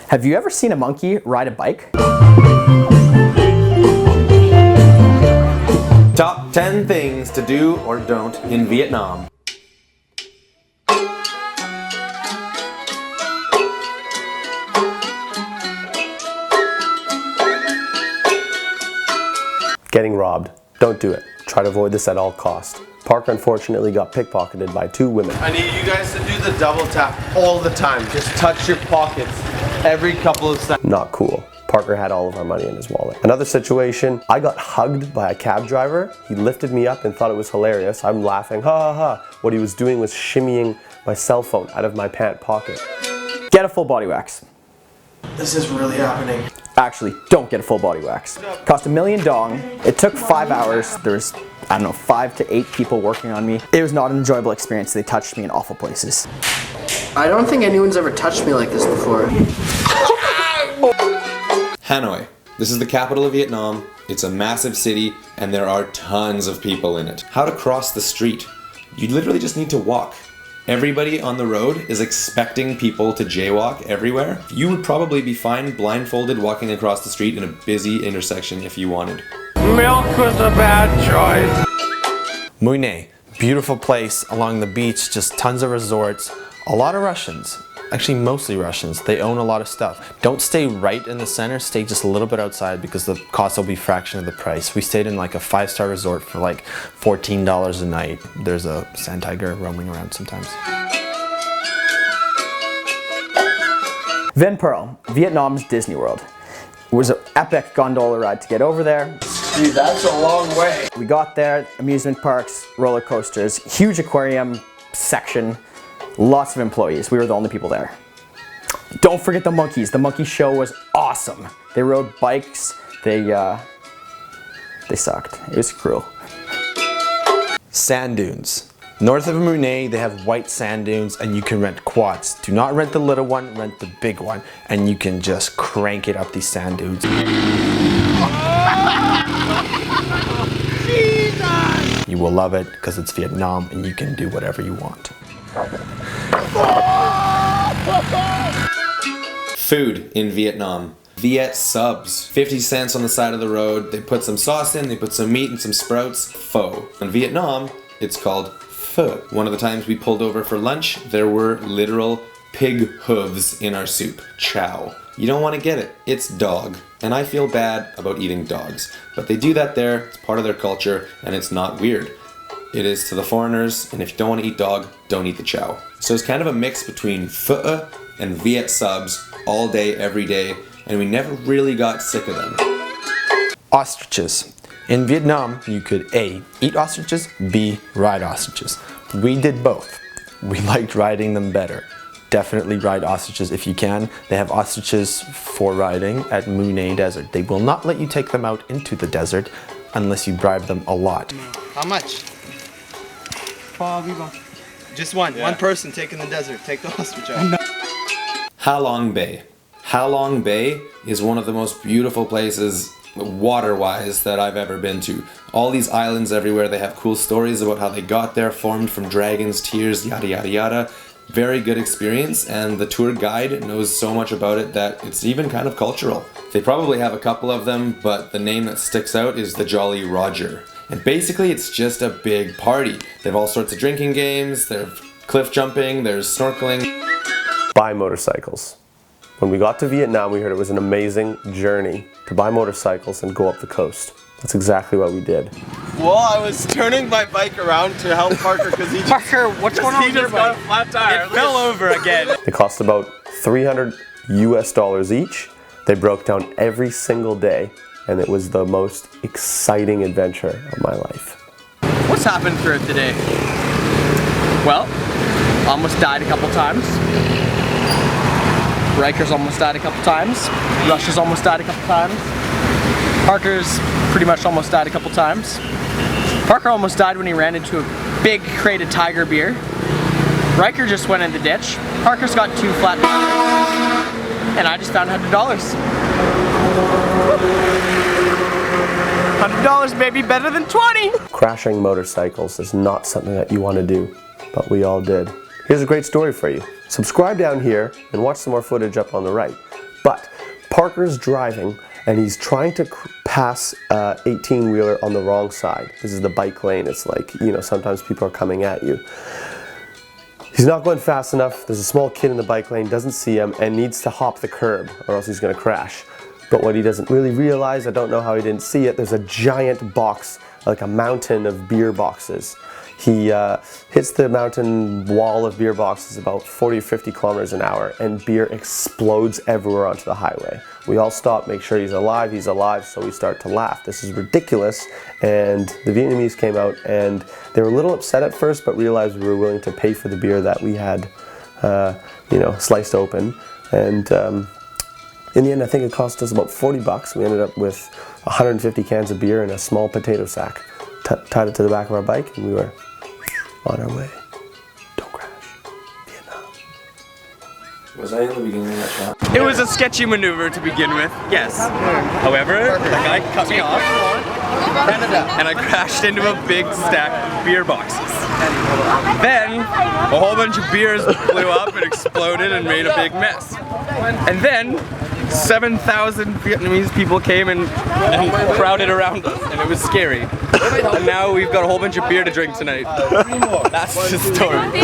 Have you ever seen a monkey ride a bike? Top 10 things to do or don't in Vietnam. Getting robbed. Don't do it. Try to avoid this at all costs. Parker unfortunately got pickpocketed by 2 women. I need you guys to do the double tap all the time. Just touch your pockets every couple of seconds. Not cool. Parker had all of our money in his wallet. Another situation, I got hugged by a cab driver. He lifted me up and thought it was hilarious. I'm laughing, ha ha ha. What he was doing was shimmying my cell phone out of my pant pocket. Get a full body wax. This is really happening. Actually, don't get a full body wax. Cost $1 million dong. It took 5 hours. There's, I don't know, 5 to 8 people working on me. It was not an enjoyable experience. They touched me in awful places. I don't think anyone's ever touched me like this before. Hanoi. This is the capital of Vietnam. It's a massive city and there are tons of people in it. How to cross the street? You literally just need to walk. Everybody on the road is expecting people to jaywalk everywhere. You would probably be fine blindfolded walking across the street in a busy intersection if you wanted. Milk was a bad choice. Mui Ne, beautiful place along the beach, just tons of resorts, a lot of Russians. Actually, mostly Russians. They own a lot of stuff. Don't stay right in the center, stay just a little bit outside because the cost will be a fraction of the price. We stayed in like a 5-star resort for like $14 a night. There's a sand tiger roaming around sometimes. Vin Pearl, Vietnam's Disney World. It was an epic gondola ride to get over there. Dude, that's a long way. We got there, amusement parks, roller coasters, huge aquarium section, lots of employees. We were the only people there. Don't forget the monkeys. The monkey show was awesome. They rode bikes. They sucked. It was cruel. Sand dunes. North of Mui Ne, they have white sand dunes and you can rent quads. Do not rent the little one, rent the big one. And you can just crank it up these sand dunes. You will love it because it's Vietnam and you can do whatever you want. Food in Vietnam. Viet subs. 50 cents on the side of the road. They put some sauce in, they put some meat and some sprouts. Pho. In Vietnam, it's called pho. One of the times we pulled over for lunch, there were literal pig hooves in our soup. Chow. You don't want to get it. It's dog. And I feel bad about eating dogs. But they do that there, it's part of their culture, and it's not weird. It is to the foreigners, and if you don't want to eat dog, don't eat the chow. So it's kind of a mix between pho and Viet subs all day, every day, and we never really got sick of them. Ostriches. In Vietnam, you could A, eat ostriches, B, ride ostriches. We did both. We liked riding them better. Definitely ride ostriches if you can. They have ostriches for riding at Mui Ne Desert. They will not let you take them out into the desert unless you bribe them a lot. How much? Just one. Yeah. One person taking the desert. Take the ostrich out. Halong Bay. Halong Bay is one of the most beautiful places water-wise that I've ever been to. All these islands everywhere, they have cool stories about how they got there, formed from dragons' tears, yada yada yada. Very good experience, and the tour guide knows so much about it that it's even kind of cultural. They probably have a couple of them, but the name that sticks out is the Jolly Roger. And basically it's just a big party. They have all sorts of drinking games, there's cliff jumping, there's snorkeling. Buy motorcycles. When we got to Vietnam, we heard it was an amazing journey to buy motorcycles and go up the coast. That's exactly what we did. Well, I was turning my bike around to help Parker because he what's going on with your got bike? a flat tire. It fell over again. They cost about $300 US each. They broke down every single day, and it was the most exciting adventure of my life. What's happened throughout the day? Well, almost died a couple times. Riker's almost died a couple times. Russia's almost died a couple times. Parker's pretty much almost died a couple times. Parker almost died when he ran into a big crate of Tiger beer. Riker just went in the ditch. Parker's got 2 flat tires. And I just found $100. $100, baby, better than 20. Crashing motorcycles is not something that you want to do, but we all did. Here's a great story for you. Subscribe down here and watch some more footage up on the right. But Parker's driving and he's trying to pass 18-wheeler on the wrong side. This is the bike lane. It's like, you know, sometimes people are coming at you. He's not going fast enough. There's a small kid in the bike lane, doesn't see him, and needs to hop the curb or else he's going to crash. But what he doesn't really realize, I don't know how he didn't see it, there's a giant box, like a mountain of beer boxes. He hits the mountain wall of beer boxes about 40 or 50 kilometers an hour, and beer explodes everywhere onto the highway. We all stop, make sure he's alive, so we start to laugh. This is ridiculous, and the Vietnamese came out, and they were a little upset at first, but realized we were willing to pay for the beer that we had, you know, sliced open. And in the end, I think it cost us about 40 bucks. We ended up with 150 cans of beer and a small potato sack. Tied it to the back of our bike, and we were on our way. Don't crash. Vietnam. Was I in the beginning of that shot? It was a sketchy maneuver to begin with, yes. However, the guy cut me off, and I crashed into a big stack of beer boxes. Then, a whole bunch of beers blew up and exploded and made a big mess. And then, 7,000 Vietnamese people came and crowded around us, and it was scary. And now we've got a whole bunch of beer to drink tonight. That's the story.